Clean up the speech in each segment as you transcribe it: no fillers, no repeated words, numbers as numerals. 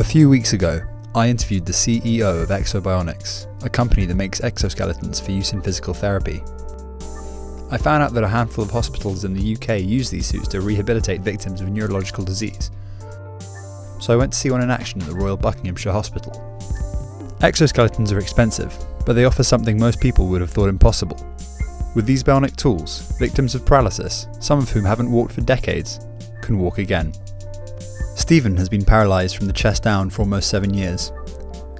few weeks ago, I interviewed the CEO of Exobionics, a company that makes exoskeletons for use in physical therapy. I found out that a handful of hospitals in the UK use these suits to rehabilitate victims of neurological disease. So I went to see one in action at the Royal Buckinghamshire Hospital. Exoskeletons are expensive, but they offer something most people would have thought impossible. With these bionic tools, victims of paralysis, some of whom haven't walked for decades, can walk again. Stephen has been paralysed from the chest down for almost 7 years.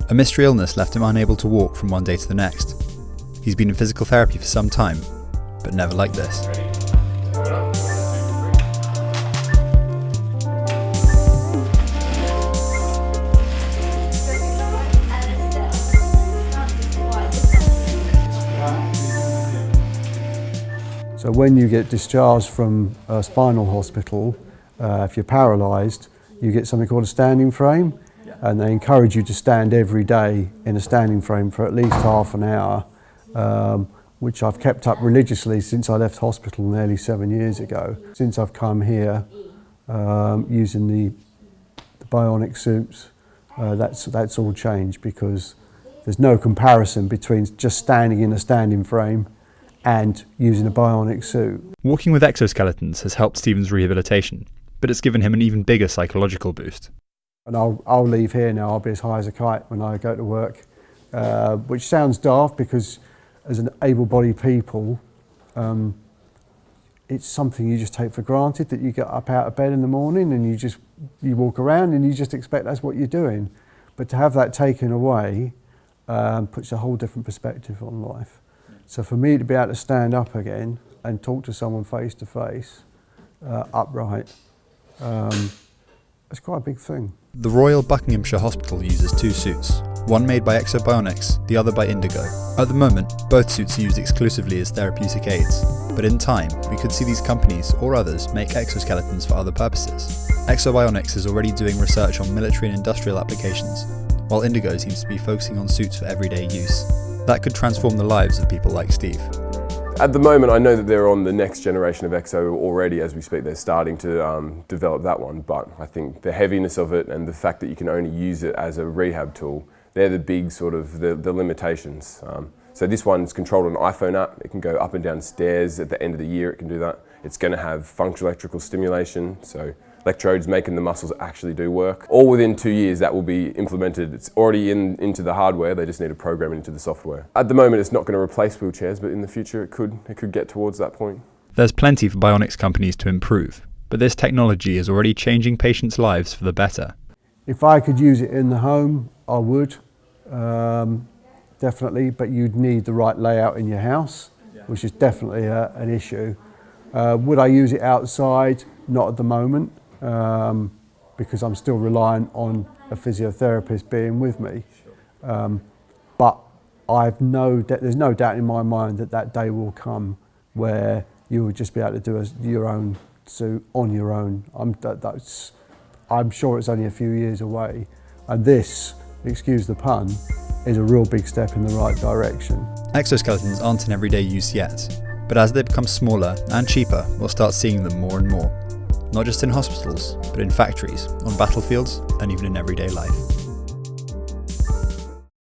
A mystery illness left him unable to walk from one day to the next. He's been in physical therapy for some time, but never like this. So when you get discharged from a spinal hospital, if you're paralysed, you get something called a standing frame, and they encourage you to stand every day in a standing frame for at least half an hour, which I've kept up religiously since I left hospital nearly 7 years ago. Since I've come here, using the bionic suits, that's all changed, because there's no comparison between just standing in a standing frame and using a bionic suit. Walking with exoskeletons has helped Stephen's rehabilitation, but it's given him an even bigger psychological boost. And I'll leave here now, I'll be as high as a kite when I go to work, which sounds daft because as an able-bodied people, it's something you just take for granted, that you get up out of bed in the morning and you walk around and you just expect that's what you're doing. But to have that taken away puts a whole different perspective on life. So for me to be able to stand up again and talk to someone face to face, upright, it's quite a big thing. The Royal Buckinghamshire Hospital uses two suits, one made by Exobionics, the other by Indigo. At the moment, both suits are used exclusively as therapeutic aids, but in time, we could see these companies, or others, make exoskeletons for other purposes. Exobionics is already doing research on military and industrial applications, while Indigo seems to be focusing on suits for everyday use. That could transform the lives of people like Steve. At the moment, I know that they're on the next generation of Exo already as we speak. They're starting to develop that one, but I think the heaviness of it and the fact that you can only use it as a rehab tool, they're the big sort of the limitations. So this one's controlled on an iPhone app. It can go up and down stairs. At the end of the year, it can do that. It's going to have functional electrical stimulation, so electrodes making the muscles actually do work. All within 2 years that will be implemented. It's already into the hardware, they just need to program it into the software. At the moment it's not going to replace wheelchairs, but in the future it could get towards that point. There's plenty for bionics companies to improve, but this technology is already changing patients' lives for the better. If I could use it in the home, I would, definitely, but you'd need the right layout in your house, which is definitely an issue. Would I use it outside? Not at the moment. Because I'm still reliant on a physiotherapist being with me. But there's no doubt in my mind that day will come where you will just be able to do your own suit on your own. I'm sure it's only a few years away. And this, excuse the pun, is a real big step in the right direction. Exoskeletons aren't in everyday use yet, but as they become smaller and cheaper, we'll start seeing them more and more. Not just in hospitals, but in factories, on battlefields, and even in everyday life.